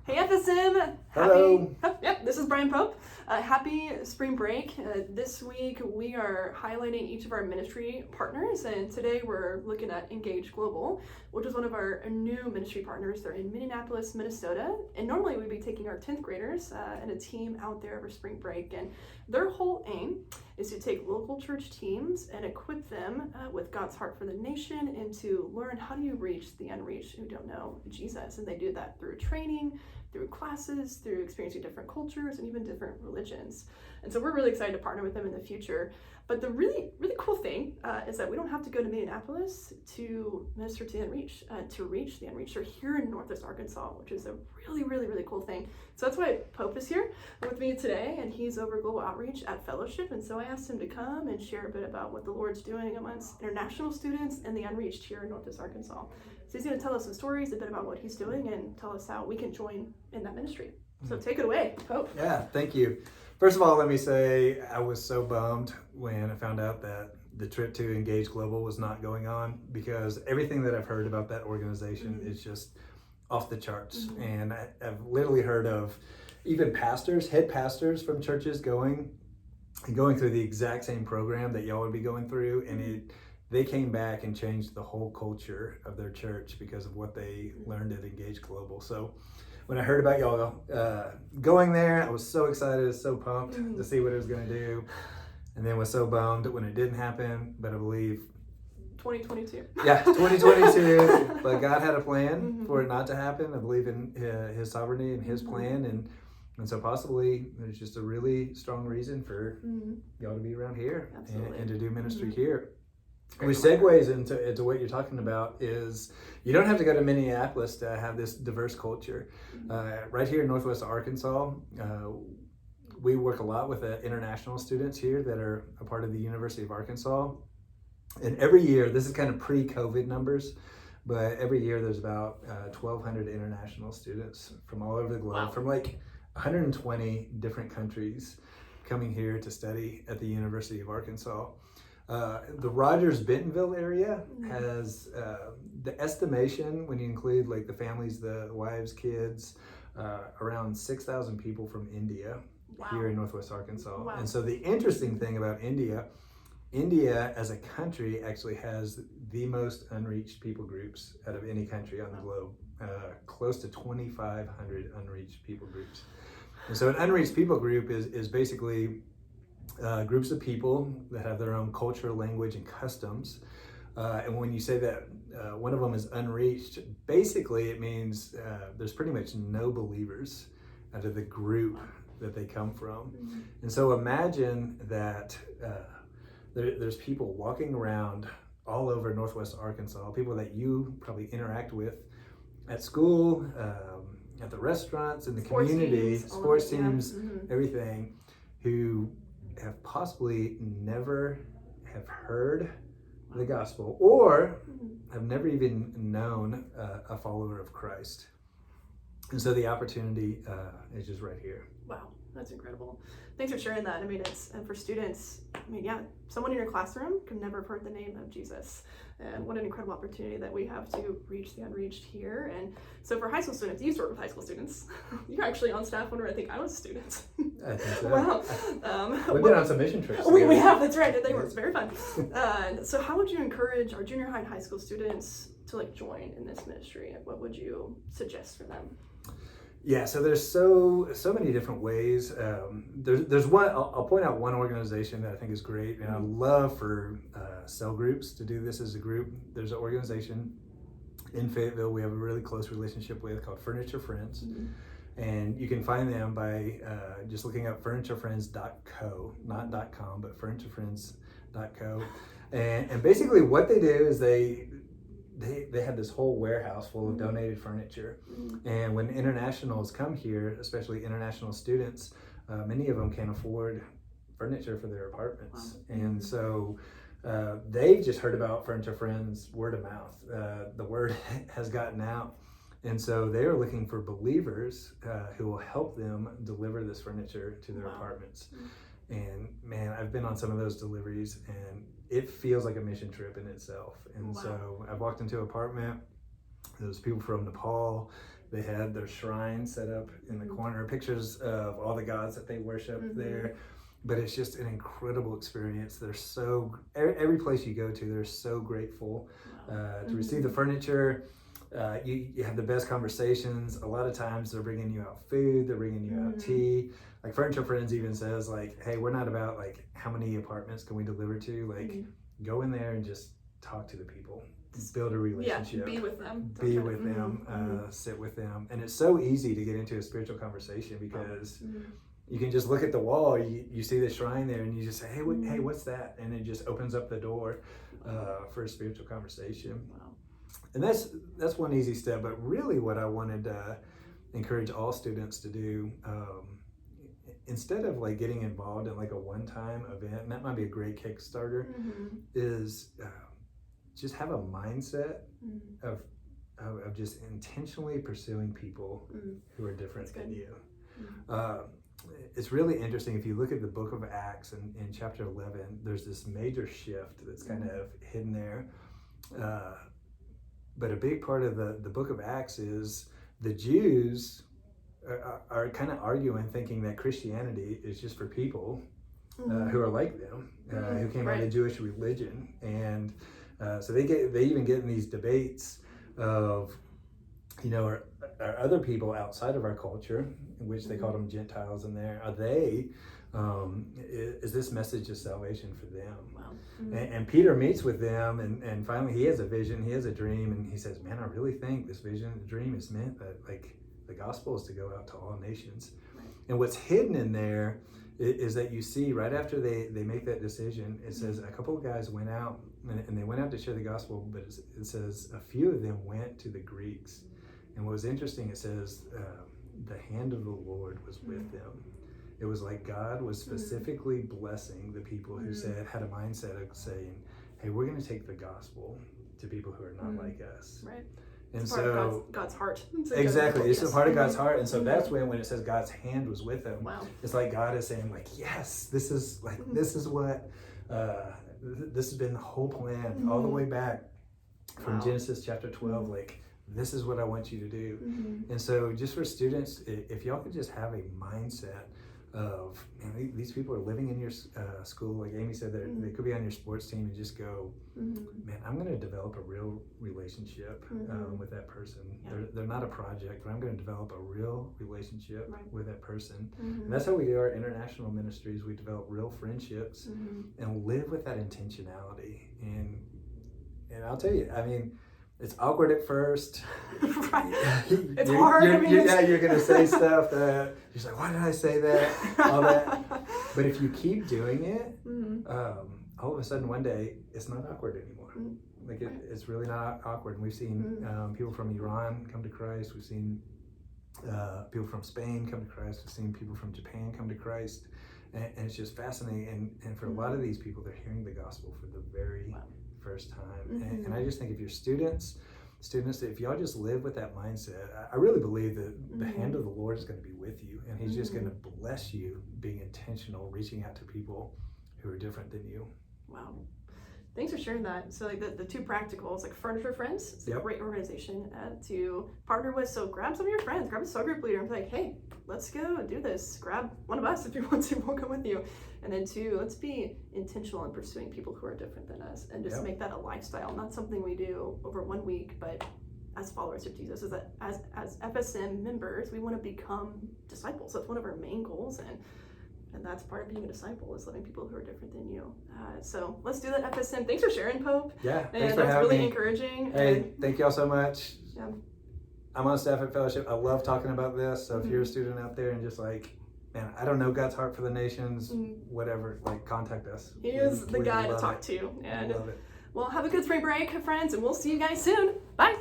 Hey FSM! Hello. Yep, this is Brian Pope. Happy spring break. This week we are highlighting each of our ministry partners, and today we're looking at Engage Global, which is one of our new ministry partners. They're in Minneapolis, Minnesota, and normally we'd be taking our 10th graders and a team out there over spring break, and their whole aim is to take local church teams and equip them with God's heart for the nation and to learn how do you reach the unreached who don't know Jesus. And they do that through training, through classes, through experiencing different cultures and even different religions. And so we're really excited to partner with them in the future. But the really cool thing is that we don't have to go to Minneapolis to minister to the unreached, to reach the unreached. They're here in Northwest Arkansas, which is a really cool thing. So that's why Pope is here with me today, and he's over global outreach at Fellowship. And so I asked him to come and share a bit about what the Lord's doing amongst international students and the unreached here in Northwest Arkansas. So he's going to tell us some stories, a bit about what he's doing, and tell us how we can join in that ministry. So take it away, Pope. Yeah, thank you. First of all, let me say I was so bummed when I found out that the trip to Engage Global was not going on, because everything that I've heard about that organization is just off the charts. And I've literally heard of even pastors, head pastors from churches going through the exact same program that y'all would be going through, and they came back and changed the whole culture of their church because of what they learned at Engage Global. So when I heard about y'all going there, I was so excited, so pumped to see what it was going to do, and then was so bummed when it didn't happen. But I believe 2022. Yeah, 2022. But God had a plan for it not to happen. I believe in His sovereignty and His plan, and so possibly there's just a really strong reason for y'all to be around here and to do ministry here. Which segues into what you're talking about is you don't have to go to Minneapolis to have this diverse culture. Right here in Northwest Arkansas, we work a lot with international students here that are a part of the University of Arkansas. And every year, this is kind of pre-COVID numbers, but every year there's about 1,200 international students from all over the globe, from like 120 different countries coming here to study at the University of Arkansas. The Rogers-Bentonville area has the estimation, when you include like the families, the wives, kids, around 6,000 people from India here in Northwest Arkansas. And so the interesting thing about India as a country actually has the most unreached people groups out of any country on the globe, close to 2,500 unreached people groups. And so an unreached people group is basically groups of people that have their own culture, language, and customs. And when you say that one of them is unreached, basically it means there's pretty much no believers out of the group that they come from. And so imagine that there's people walking around all over Northwest Arkansas, people that you probably interact with at school, at the restaurants, in the community, sports teams, everything, who have possibly never have heard the gospel or have never even known a follower of Christ. And so the opportunity is just right here. Wow, that's incredible. Thanks for sharing that. I mean, and for students, someone in your classroom could never have heard the name of Jesus. And what an incredible opportunity that we have to reach the unreached here. And so for high school students, you used to work with high school students. You're actually on staff whenever I think I was a student. I think so. Wow. We've been on some mission trips. We have, that's right. They were very fun. So how would you encourage our junior high and high school students to join in this ministry? What would you suggest for them? Yeah, so there's so many different ways. There's one, I'll point out one organization that I think is great, and I love for cell groups to do this as a group. There's an organization in Fayetteville we have a really close relationship with called Furniture Friends. And you can find them by just looking up furniturefriends.co, not .com, but furniturefriends.co. And basically what they do is they have this whole warehouse full of donated furniture. And when internationals come here, especially international students, many of them can't afford furniture for their apartments. And so they've just heard about Furniture Friends word of mouth. The word has gotten out. And so they are looking for believers who will help them deliver this furniture to their apartments. And man, I've been on some of those deliveries and it feels like a mission trip in itself. And so I've walked into an apartment, there's people from Nepal, They had their shrine set up in the corner, pictures of all the gods that they worship there. But it's just an incredible experience. They're so, every place you go to, they're so grateful to receive the furniture. You have the best conversations. A lot of times they're bringing you out food, they're bringing you out tea. Like Furniture Friends even says, like, hey, we're not about like how many apartments can we deliver to. Like, go in there and just talk to the people, build a relationship. Yeah, be with them. Be with them, sit with them. And it's so easy to get into a spiritual conversation because you can just look at the wall, you see the shrine there, and you just say, hey, hey, what's that? And it just opens up the door for a spiritual conversation. Wow. And that's one easy step. But really what I wanted to encourage all students to do, instead of like getting involved in like a one-time event, and that might be a great Kickstarter, is just have a mindset of just intentionally pursuing people who are different than you. It's really interesting. If you look at the book of Acts in chapter 11, there's this major shift that's kind of hidden there. But a big part of the book of Acts is the Jews are kind of arguing, thinking that Christianity is just for people who are like them, who came out of the Jewish religion. And so they even get in these debates of, you know, are other people outside of our culture, in which they call them Gentiles in there, are they, is this message of salvation for them? Wow. And Peter meets with them, and finally he has a vision, he has a dream, and he says, man, I really think this vision, the dream is meant that like the gospel is to go out to all nations. Right. And what's hidden in there is that you see right after they make that decision, it says a couple of guys went out, and they went out to share the gospel, but it says a few of them went to the Greeks. And what was interesting, it says the hand of the Lord was with them. It was like God was specifically blessing the people who had a mindset of saying, hey, we're going to take the gospel to people who are not like us. Right. And it's part of God's heart. Exactly. It's a part of God's heart. And so that's when it says God's hand was with them. Wow. It's like God is saying, like, yes, this is what this has been the whole plan all the way back from Genesis chapter 12. Like, this is what I want you to do. And so just for students, if y'all could just have a mindset of, man, these people are living in your school, like Amy said, they could be on your sports team, and just go, man, I'm going to develop a real relationship with that person. They're not a project, but I'm going to develop a real relationship with that person. And that's how we do our international ministries. We develop real friendships and live with that intentionality. And I'll tell you, I mean, it's awkward at first. It's hard. You're going to say stuff that you're like, why did I say that? All that. But if you keep doing it, all of a sudden one day, it's not awkward anymore. Like it's really not awkward. And we've seen people from Iran come to Christ. We've seen people from Spain come to Christ. We've seen people from Japan come to Christ. And it's just fascinating. And for a lot of these people, they're hearing the gospel for the very first time. And I just think if your students, if y'all just live with that mindset, I really believe that the hand of the Lord is going to be with you, and he's just going to bless you being intentional, reaching out to people who are different than you. Wow. Thanks for sharing that. So like the two practicals, like Furniture Friends, it's a great organization to partner with. So grab some of your friends, grab a cell group leader and be like, hey, let's go do this. Grab one of us if you want to, we'll come with you. And then two, let's be intentional in pursuing people who are different than us, and just make that a lifestyle, not something we do over 1 week, but as followers of Jesus, is that as FSM members, we want to become disciples. That's one of our main goals, and that's part of being a disciple, is loving people who are different than you. So let's do that, FSM. Thanks for sharing, Pope. Yeah, thanks for having me. Really encouraging. Hey, thank y'all so much. Yeah. I'm on staff at Fellowship. I love talking about this. So if you're a student out there and just like, man, I don't know God's heart for the nations, whatever, like, contact us. He is the guy to talk to. And, well, have a good spring break, friends, and we'll see you guys soon. Bye.